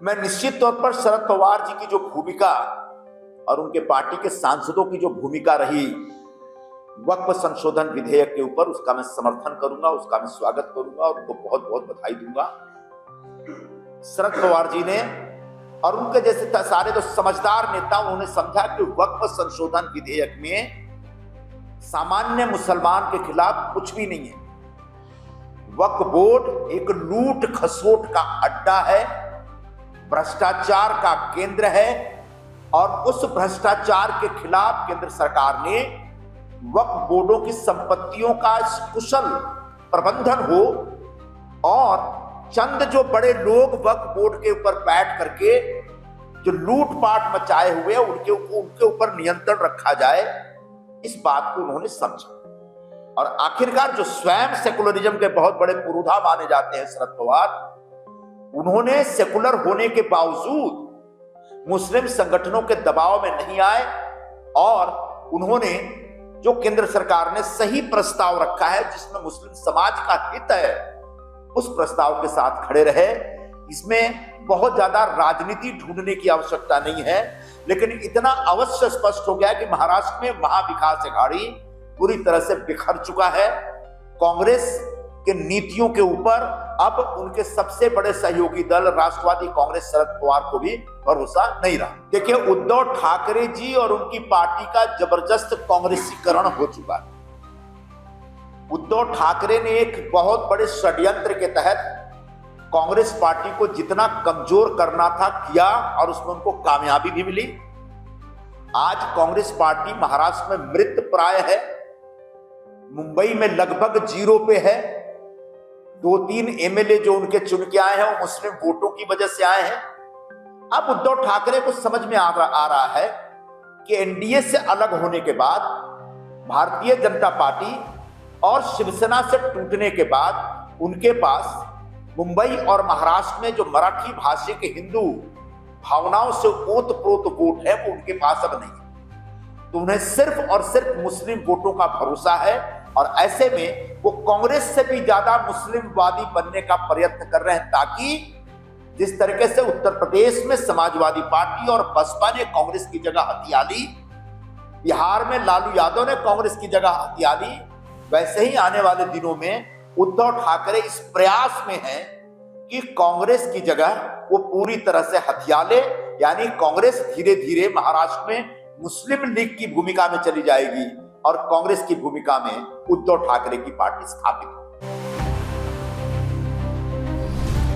मैं निश्चित तौर पर शरद पवार जी की जो भूमिका और उनके पार्टी के सांसदों की जो भूमिका रही वक्फ संशोधन विधेयक के ऊपर, उसका मैं समर्थन करूंगा, उसका मैं स्वागत करूंगा और उनको बहुत बहुत बधाई दूंगा। शरद पवार जी ने और उनके जैसे सारे जो समझदार नेता, उन्होंने समझा कि वक्फ संशोधन विधेयक में सामान्य मुसलमान के खिलाफ कुछ भी नहीं है। वक्फ बोर्ड एक लूट खसोट का अड्डा है, भ्रष्टाचार का केंद्र है और उस भ्रष्टाचार के खिलाफ केंद्र सरकार ने वक्फ बोर्डों की संपत्तियों का कुशल प्रबंधन हो और चंद जो बड़े लोग वक्फ बोर्ड के ऊपर बैठ करके जो लूटपाट मचाए हुए उनके ऊपर नियंत्रण रखा जाए, इस बात को उन्होंने समझा। और आखिरकार जो स्वयं सेकुलरिज्म के बहुत बड़े पुरोधा माने जाते हैं शरद पवार, उन्होंने सेकुलर होने के बावजूद मुस्लिम संगठनों के दबाव में नहीं आए और उन्होंने जो केंद्र सरकार ने सही प्रस्ताव रखा है जिसमें मुस्लिम समाज का हित है, उस प्रस्ताव के साथ खड़े रहे। इसमें बहुत ज्यादा राजनीति ढूंढने की आवश्यकता नहीं है, लेकिन इतना अवश्य स्पष्ट हो गया कि महाराष्ट्र में महाविकास अघाड़ी पूरी तरह से बिखर चुका है। कांग्रेस के नीतियों के ऊपर अब उनके सबसे बड़े सहयोगी दल राष्ट्रवादी कांग्रेस शरद पवार को भी भरोसा नहीं रहा। देखिए, उद्धव ठाकरे जी और उनकी पार्टी का जबरदस्त कांग्रेसीकरण हो चुका है। उद्धव ठाकरे ने एक बहुत बड़े षड्यंत्र के तहत कांग्रेस पार्टी को जितना कमजोर करना था किया और उसमें उनको कामयाबी भी मिली। आज कांग्रेस पार्टी महाराष्ट्र में मृत प्राय है, मुंबई में लगभग जीरो पे है। 2-3 एमएलए जो उनके चुन के आए हैं वो मुस्लिम वोटों की वजह से आए हैं। अब उद्धव ठाकरे को समझ में आ रहा है कि एनडीए से अलग होने के बाद, भारतीय जनता पार्टी और शिवसेना से टूटने के बाद उनके पास मुंबई और महाराष्ट्र में जो मराठी भाषा के हिंदू भावनाओं से ओतप्रोत वोट है वो उनके पास अब नहीं है। तो उन्हें सिर्फ और सिर्फ मुस्लिम वोटों का भरोसा है और ऐसे में वो कांग्रेस से भी ज्यादा मुस्लिमवादी बनने का प्रयत्न कर रहे हैं, ताकि जिस तरीके से उत्तर प्रदेश में समाजवादी पार्टी और बसपा ने कांग्रेस की जगह हथिया ली, बिहार में लालू यादव ने कांग्रेस की जगह हथिया ली, वैसे ही आने वाले दिनों में उद्धव ठाकरे इस प्रयास में हैं कि कांग्रेस की जगह वो पूरी तरह से हथिया ले, यानी कांग्रेस धीरे धीरे महाराष्ट्र में मुस्लिम लीग की भूमिका में चली जाएगी और कांग्रेस की भूमिका में उद्धव ठाकरे की पार्टी स्थापित